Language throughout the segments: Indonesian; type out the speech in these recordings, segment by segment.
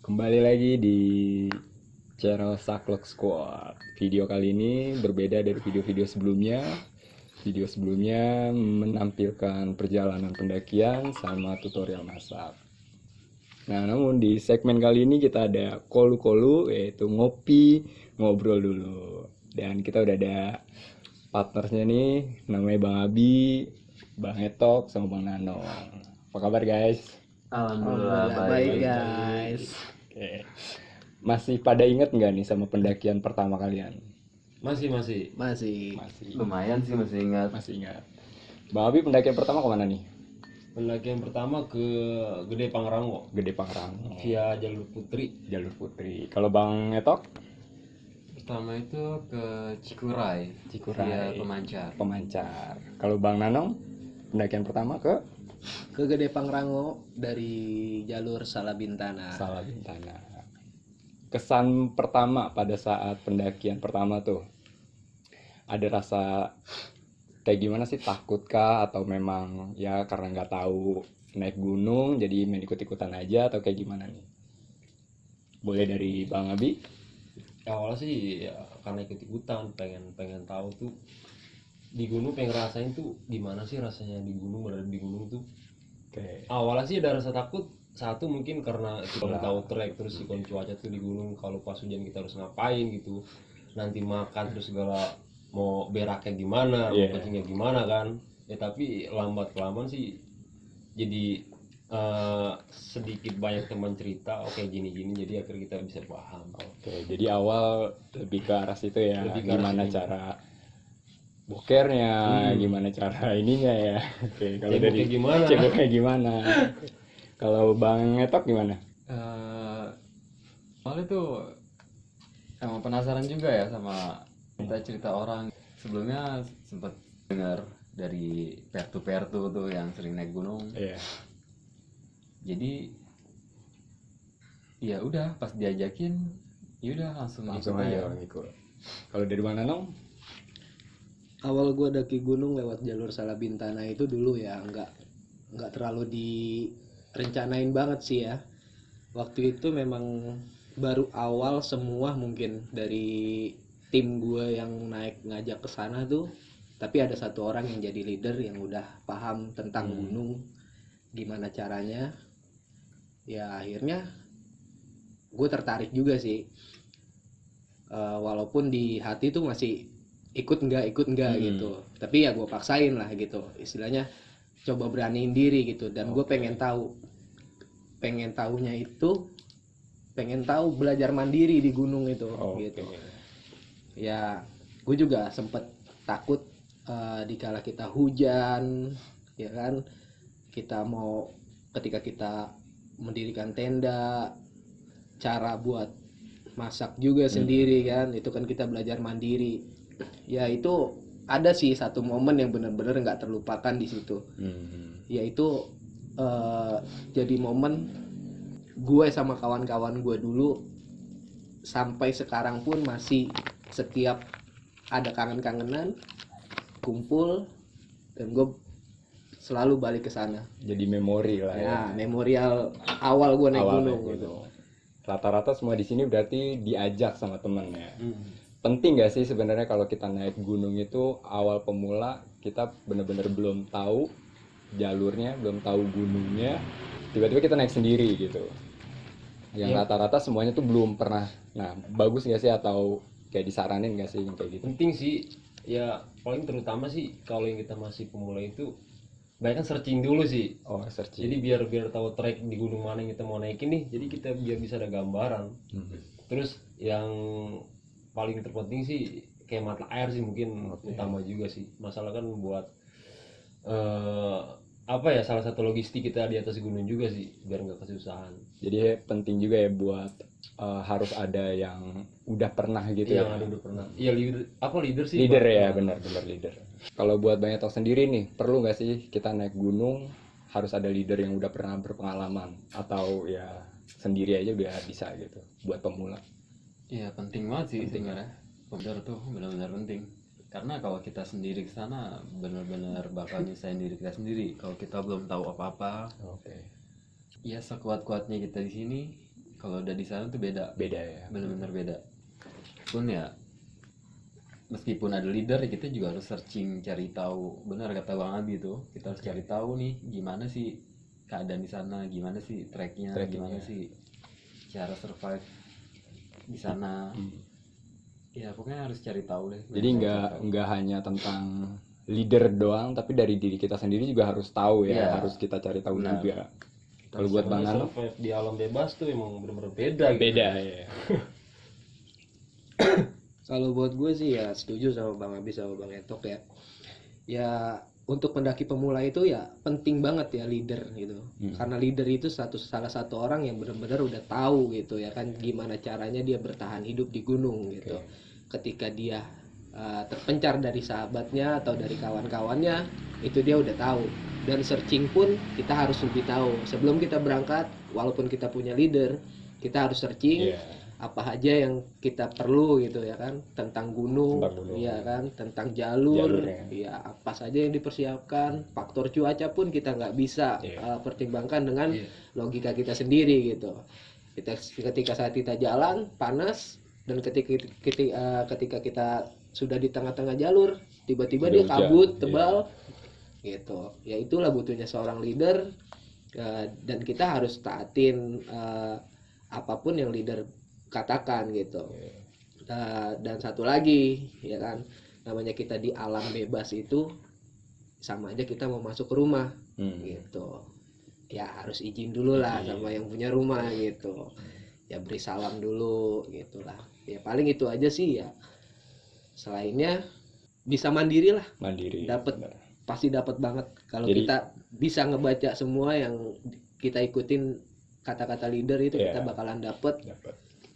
Kembali lagi di channel Saklek Squad. Video kali ini berbeda dari video-video sebelumnya. Video sebelumnya menampilkan perjalanan pendakian sama tutorial masak. Nah, namun di segmen kali ini kita ada kolu-kolu, yaitu ngopi, ngobrol dulu. Dan kita udah ada partnersnya nih, namanya Bang Abi, Bang Etok, sama Bang Nanong. Apa kabar guys? Alhamdulillah baik guys. Oke. Masih pada inget nggak nih sama pendakian pertama kalian? Masih Masih. Lumayan sih masih ingat. Masih ingat. Bang Abi pendakian pertama kemana nih? Pendakian pertama ke Gede Pangrango Gede Pangrango. via jalur Putri. Jalur Putri. Kalau Bang Etok? Pertama itu ke Cikuray. Cikuray. Via Pemancar. Pemancar. Kalau Bang Nanong? Pendakian pertama ke Gede Pangrango dari jalur Salabintana. Salabintana. Kesan pertama pada saat pendakian pertama tuh, ada rasa kayak gimana sih? Takut kah atau memang ya karena nggak tahu naik gunung jadi main ikut-ikutan aja atau kayak gimana nih? Boleh dari Bang Abi? Awalnya sih ya, karena ikut-ikutan pengen tahu tuh di gunung, pengen ngerasain tuh gimana sih rasanya di gunung, berada di gunung tuh. Oke. Awalnya sih ada rasa takut, satu mungkin karena kita belum tahu trek, terus sikon cuaca tuh di gunung, kalau pas hujan kita harus ngapain gitu, nanti makan terus segala mau beraknya gimana, mau kencingnya gimana kan ya. Tapi lambat kelamaan sih jadi sedikit banyak teman cerita, oke gini jadi akhirnya kita bisa paham. Oke, jadi awal lebih ke arah situ ya, Lebih ke arah gimana situ. cara bokernya, gimana cara ininya ya. Oke, kalau dari Ceboknya gimana? ceboknya gimana? Kalau Bang Etok gimana? Awalnya tuh emang penasaran juga ya sama cerita orang. Sebelumnya sempat dengar dari pertu tuh yang sering naik gunung. Iya. Jadi ya udah pas diajakin, ya udah langsung Langsung ikut aja aja. ikut. Kalau dari Bang Nanong? Awal gue daki gunung lewat jalur Salabintana itu dulu ya nggak terlalu direncanain banget sih ya. Waktu itu memang baru awal semua mungkin dari tim gue yang naik ngajak ke sana tuh. Tapi ada satu orang yang jadi leader yang udah paham tentang gunung, gimana caranya. Ya akhirnya gue tertarik juga sih. Walaupun di hati tuh masih ikut enggak gitu, tapi ya gue paksain lah gitu, istilahnya coba beraniin diri gitu. Dan gue pengen tahu belajar mandiri di gunung itu gitu ya. Gue juga sempet takut dikala kita hujan ya kan, ketika kita mendirikan tenda, cara buat masak juga sendiri kan, itu kan kita belajar mandiri ya. Itu ada sih satu momen yang benar-benar nggak terlupakan di situ, yaitu jadi momen gue sama kawan-kawan gue dulu sampai sekarang pun masih setiap ada kangen-kangenan kumpul dan gue selalu balik ke sana. Jadi memori lah ya. Memorial awal gue naik gunung naik gitu. Rata-rata semua di sini berarti diajak sama temen ya. Penting gak sih sebenarnya kalau kita naik gunung itu awal pemula kita benar-benar belum tahu jalurnya, belum tahu gunungnya, tiba-tiba kita naik sendiri gitu. Yang rata-rata semuanya tuh belum pernah. Nah, bagus gak sih atau kayak disaranin gak sih yang kayak gitu? Penting sih ya, paling terutama sih kalau yang kita masih pemula itu banyak kan searching dulu sih. Searching. Jadi biar tahu trek di gunung mana yang kita mau naikin nih, jadi kita biar bisa ada gambaran. Terus yang paling terpenting sih kayak mata air sih mungkin utama juga sih. Masalah kan buat salah satu logistik kita di atas gunung juga sih, biar nggak kesusahan. Jadi penting juga ya buat harus ada yang udah pernah gitu yang ya. ada udah pernah. Iya, leader sih. Leader ya, benar leader. Kalau buat Bang Etok sendiri nih, perlu nggak sih kita naik gunung harus ada leader yang udah pernah berpengalaman atau ya sendiri aja udah bisa gitu buat pemula? Iya penting banget sih sebenarnya. Benar tuh, benar-benar penting. Karena kalau kita sendiri ke sana benar-benar bakal nyusahin diri kita sendiri kalau kita belum tahu apa-apa. Oke. Ya sekuat-kuatnya kita di sini, Kalau udah di sana tuh beda, Beda ya. benar-benar beda. Pun ya meskipun ada leader, kita juga harus searching, cari tahu. Benar kata Bang Abi tuh, kita harus cari tahu nih gimana sih keadaan di sana, gimana sih treknya, gimana sih cara survive di sana. Ya pokoknya harus cari tahu deh. Jadi nggak hanya tentang leader doang, tapi dari diri kita sendiri juga harus tahu ya, Iya. harus kita cari tahu Benar. juga. Kalau buat Bang Sebenarnya Ano survive di alam bebas tuh emang bener-bener beda gitu. beda ya. Kalau buat gue sih ya setuju sama Bang Abi sama Bang Etok ya. Ya untuk pendaki pemula itu ya penting banget ya leader gitu. Karena leader itu salah satu orang yang benar-benar udah tahu gitu ya kan gimana caranya dia bertahan hidup di gunung gitu. Ketika dia terpencar dari sahabatnya atau dari kawan-kawannya, itu dia udah tahu. Dan searching pun kita harus lebih tahu. Sebelum kita berangkat, walaupun kita punya leader, kita harus searching apa aja yang kita perlu gitu ya kan, tentang gunung, ya kan, tentang jalurnya, ya apa saja yang dipersiapkan. Faktor cuaca pun kita nggak bisa pertimbangkan dengan logika kita sendiri gitu. Ketika saat kita jalan panas, dan ketika kita sudah di tengah-tengah jalur, tiba-tiba dia kabut tebal gitu. Ya itulah butuhnya seorang leader, dan kita harus taatin apapun yang leader katakan gitu. Dan satu lagi ya kan, namanya kita di alam bebas itu sama aja kita mau masuk ke rumah gitu. Ya harus izin dulu lah sama yang punya rumah gitu. Ya beri salam dulu gitulah. Ya paling itu aja sih ya. Selainnya bisa mandiri lah. Mandiri. Pasti dapat banget kalau Jadi, kita bisa ngebaca semua yang kita ikutin kata-kata leader itu, kita bakalan dapat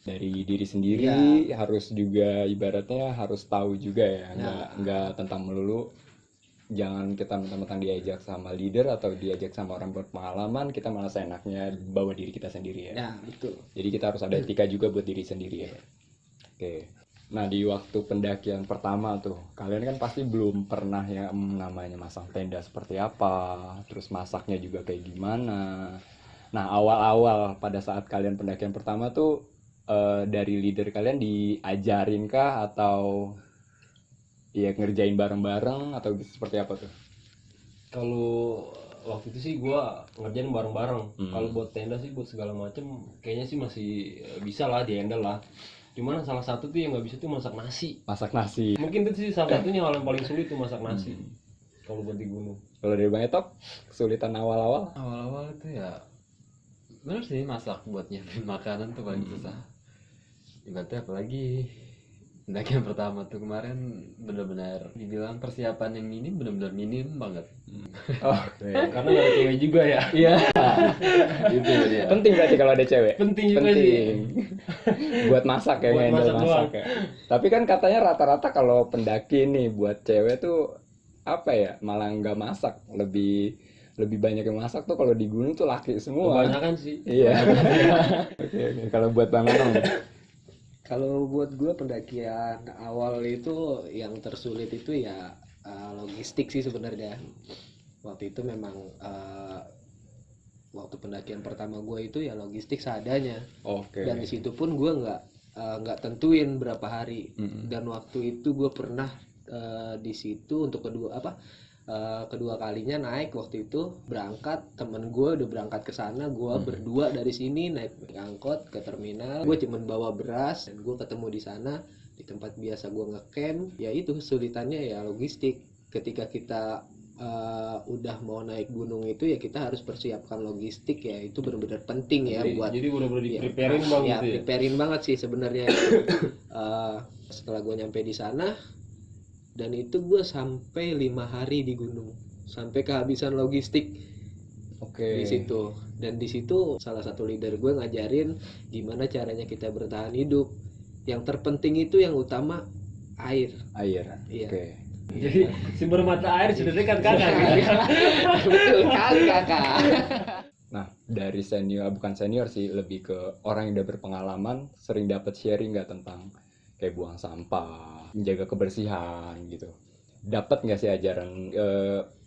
dari diri sendiri. Harus juga ibaratnya harus tahu juga ya, nggak tentang melulu. Jangan kita mentang-mentang diajak sama leader atau diajak sama orang berpengalaman, kita malah seenaknya bawa diri kita sendiri ya. Ya betul. Jadi kita harus ada etika juga buat diri sendiri ya. Oke. Nah di waktu pendakian pertama tuh, kalian kan pasti belum pernah yang namanya masang tenda seperti apa, terus masaknya juga kayak gimana. Nah awal-awal pada saat kalian pendakian pertama tuh, dari leader kalian diajarin kah atau ya ngerjain bareng-bareng atau seperti apa tuh? Kalau waktu itu sih gua ngerjain bareng-bareng. Kalau buat tenda sih, buat segala macem kayaknya sih masih bisa lah, di-handle lah. Cuman salah satu tuh yang nggak bisa tuh masak nasi. Masak nasi. Mungkin itu sih salah satunya hal yang paling sulit tuh, masak nasi. Kalau buat di gunung. Kalau dari Bang Etok, kesulitan awal-awal? Awal-awal itu ya bener sih, masak buat nyiapin makanan tuh paling susah. Ibaratnya apalagi pendakian pertama tuh kemarin, benar-benar dibilang persiapan yang minim, benar-benar minim banget. Karena nggak ada cewek juga ya. Iya. Itu dia. Penting berarti kalau ada cewek. Penting juga sih. Buat masak ya, Buat handle masak masak ya. Tapi kan katanya rata-rata kalau pendaki nih buat cewek tuh apa ya, malah nggak masak, lebih banyak yang masak tuh kalau di gunung tuh laki semua. Kebanyakan sih. Iya. Oke. Kalau buat Bang Anong, Kalau buat gue pendakian awal itu yang tersulit itu ya logistik sih sebenarnya. Waktu itu memang waktu pendakian pertama gue itu ya logistik seadanya. oke. Dan di situ pun gue nggak tentuin berapa hari. Dan waktu itu gue pernah di situ untuk kedua kalinya naik. Waktu itu berangkat, temen gue udah berangkat ke sana, gue berdua dari sini naik angkot ke terminal. Gue cuman bawa beras, dan gue ketemu di sana di tempat biasa gue ngecamp. Ya itu kesulitannya ya logistik. Ketika kita udah mau naik gunung itu ya kita harus persiapkan logistik ya, itu benar-benar penting ya buat. Jadi benar-benar di-preparein banget Ya gitu ya. preparein banget sih sebenarnya. Setelah gue nyampe di sana, dan itu gue sampai 5 hari di gunung, sampai kehabisan logistik di situ. Dan di situ salah satu leader gue ngajarin gimana caranya kita bertahan hidup. Yang terpenting itu yang utama air. Iya. Oke. Jadi sumber mata air sudah dekat kakak. Betul kali kakak. Nah, dari bukan senior sih, lebih ke orang yang udah berpengalaman, sering dapat sharing nggak tentang kayak buang sampah, menjaga kebersihan gitu. Dapat nggak sih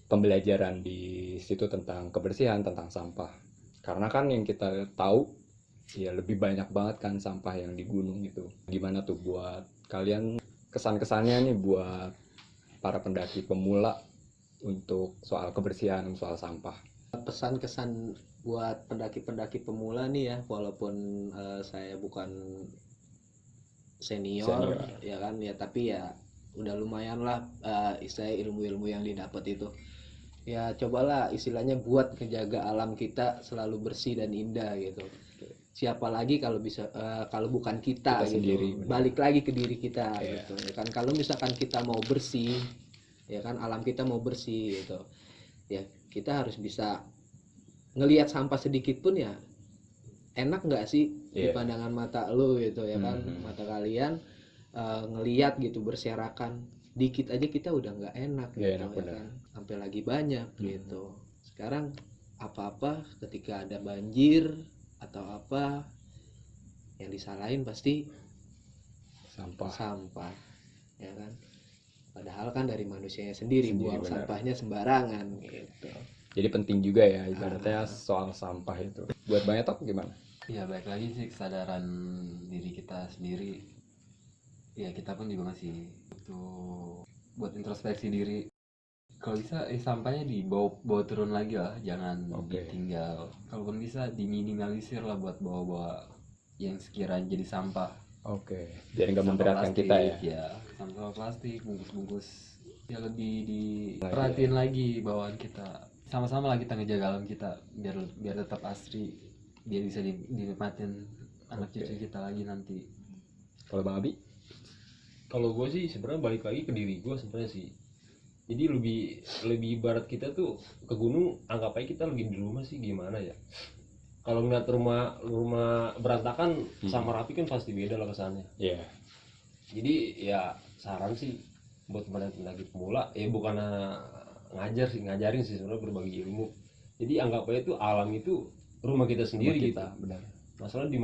pembelajaran di situ tentang kebersihan, tentang sampah? Karena kan yang kita tahu ya lebih banyak banget kan sampah yang di gunung itu. Gimana tuh buat kalian kesan-kesannya nih buat para pendaki pemula untuk soal kebersihan, soal sampah? Pesan-kesan buat pendaki-pendaki pemula nih ya, walaupun saya bukan senior ya kan ya, tapi ya udah lumayan lah istilahnya ilmu-ilmu yang didapat itu. Ya cobalah istilahnya buat menjaga alam kita selalu bersih dan indah gitu. Siapa lagi kalau bisa kalau bukan kita gitu. sendiri, Balik lagi ke diri kita Iya. gitu ya kan. Kalau misalkan kita mau bersih ya kan, alam kita mau bersih gitu. Ya kita harus bisa ngelihat sampah sedikit pun ya enak nggak sih di Iya. pandangan mata lu gitu ya kan, mata kalian ngelihat gitu berserakan dikit aja kita udah nggak enak Nggak gitu enak, ya benar. kan, sampai lagi banyak gitu. Sekarang apa-apa ketika ada banjir atau apa yang disalahin pasti sampah ya kan, padahal kan dari manusianya sendiri buang benar. sampahnya sembarangan gitu. Jadi penting juga ya ibaratnya soal sampah itu. Buat banyak Tok gimana? Ya baik lagi sih kesadaran diri kita sendiri. Ya kita pun juga masih butuh buat introspeksi diri. Kalau bisa sampahnya bawa turun lagi lah, jangan ditinggal. Kalaupun bisa diminimalisir lah buat bawa yang sekiranya jadi sampah. Biar nggak Sampah memberatkan plastik, kita ya. Ya sampah plastik, bungkus-bungkus ya lebih diperhatiin lagi bawaan kita. Sama-sama lah kita ngejaga alam kita biar tetap asri, biar bisa dinikmatin anak cucu kita lagi nanti. Kalau Bang Abi? Kalau gue sih sebenarnya balik lagi ke diri gue sebenarnya sih. Jadi lebih ibarat kita tuh ke gunung, anggap aja kita lagi di rumah sih, gimana ya. Kalau ngeliat rumah berantakan sama rapi kan pasti beda lah kesannya. Iya. Jadi ya saran sih buat pendaki pemula, ya bukan ngajarin sih sebenarnya, berbagi ilmu. Jadi anggap aja tuh alam itu rumah kita sendiri Rumah gitu. kita, benar. Masalah di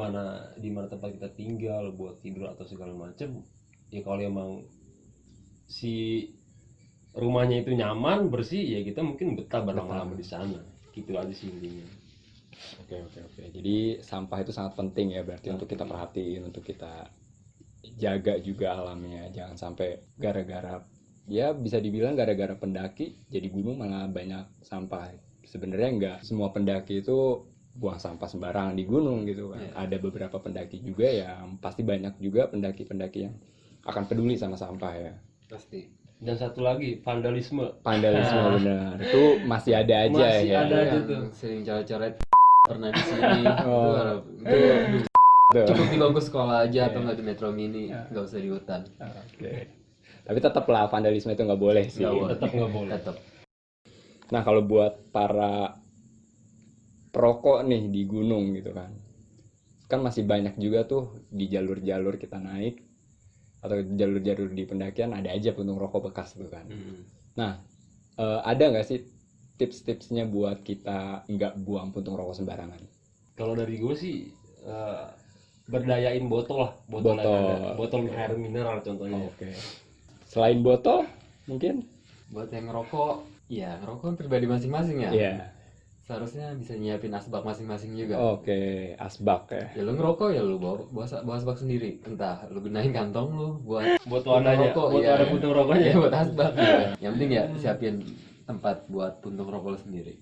mana tempat kita tinggal buat tidur atau segala macam, ya kalau emang si rumahnya itu nyaman bersih ya kita mungkin betah berlama-lama di sana, gitu aja sih intinya. Oke. Jadi sampah itu sangat penting ya berarti untuk kita perhatiin, untuk kita jaga juga alamnya. Jangan sampai gara-gara ya bisa dibilang gara-gara pendaki jadi gunung malah banyak sampah. Sebenarnya enggak semua pendaki itu buang sampah sembarangan di gunung gitu kan. Ada beberapa pendaki juga yang pasti banyak juga pendaki-pendaki yang akan peduli sama sampah ya. Pasti. Dan satu lagi, vandalisme. Benar. Itu masih ada aja Masih ya. ada aja Yang tuh. sering coret-coret pernah di sini. Tuh. Cukup di bangku sekolah aja atau nggak di Metro Mini, nggak usah di hutan. Tapi tetaplah vandalisme itu nggak boleh sih. Tetap nggak boleh. Tetap. Nah kalau buat para perokok nih di gunung gitu kan masih banyak juga tuh di jalur-jalur kita naik atau jalur-jalur di pendakian ada aja puntung rokok bekas tuh kan. Nah ada nggak sih tips-tipsnya buat kita nggak buang puntung rokok sembarangan? Kalau dari gue sih berdayain botol lah, botol yang ada. Botol air mineral contohnya. Selain botol mungkin? Buat yang ngerokok, ya ngerokok kan pribadi masing-masing ya. Iya. Seharusnya bisa nyiapin asbak masing-masing juga. Asbak ya. Ya lu ngerokok ya lu bawa asbak sendiri. Entah lu gunain kantong lu buat Wadahnya, rokok, buat ya. ada puntung rokoknya. Ya buat asbak. Ya. Yang penting ya siapin tempat buat puntung rokok lu sendiri.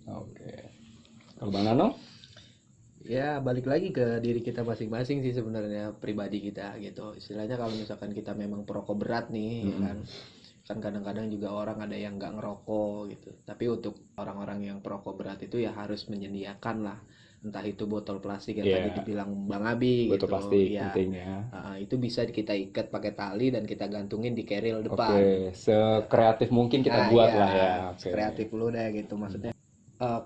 Kalau Bang Nano? Ya balik lagi ke diri kita masing-masing sih sebenarnya, pribadi kita gitu. Istilahnya kalau misalkan kita memang perokok berat nih ya kan kadang-kadang juga orang ada yang nggak ngerokok gitu. Tapi untuk orang-orang yang perokok berat itu ya harus menyediakan lah, entah itu botol plastik yang tadi dibilang Bang Abi botol gitu. plastik Ya, penting ya. itu bisa kita ikat pakai tali dan kita gantungin di keril depan. Sekreatif mungkin kita buat lah ya. Kreatif lu deh gitu maksudnya.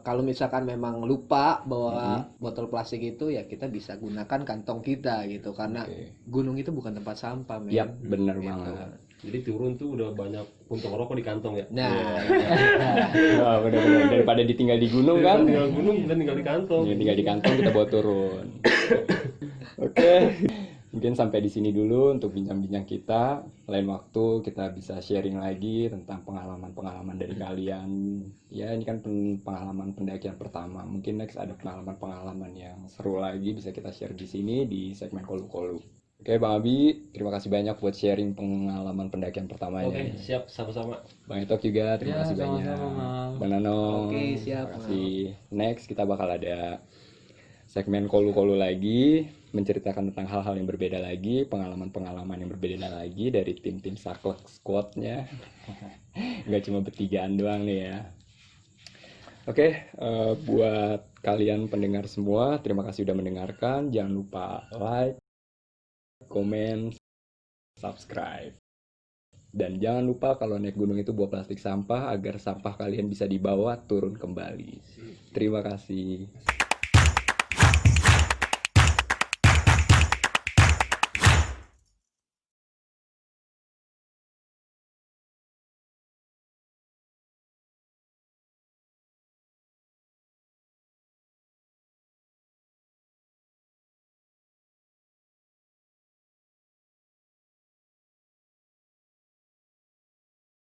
Kalau misalkan memang lupa bawa botol plastik itu ya kita bisa gunakan kantong kita gitu, karena gunung itu bukan tempat sampah men. Iya benar Gitu. banget. Jadi turun tuh udah banyak puntung rokok di kantong ya. Nah, Benar-benar daripada ditinggal di gunung kan. Tinggal gunung dan tinggal di kantong. Tinggal di kantong kita bawa turun. Oke. Mungkin sampai di sini dulu untuk bincang-bincang kita. Lain waktu kita bisa sharing lagi tentang pengalaman-pengalaman dari kalian. Ya, ini kan pengalaman pendakian pertama. Mungkin next ada pengalaman-pengalaman yang seru lagi bisa kita share di sini di segmen Kolu-Kolu. Oke, Bang Abi, terima kasih banyak buat sharing pengalaman pendakian pertamanya. Oke, siap, sama-sama. Bang Etok juga, terima Ya, kasih banyak. sama-sama, Mal. Bang Nano, Oke, siap, terima kasih. Next, kita bakal ada segmen Kolu-Kolu lagi, menceritakan tentang hal-hal yang berbeda lagi, pengalaman-pengalaman yang berbeda lagi dari tim-tim Saklek Squad-nya. Nggak cuma bertigaan doang nih ya. Oke, buat kalian pendengar semua, terima kasih udah mendengarkan. Jangan lupa like, komen, subscribe. Dan jangan lupa kalau naik gunung itu bawa plastik sampah agar sampah kalian bisa dibawa turun kembali. Terima kasih.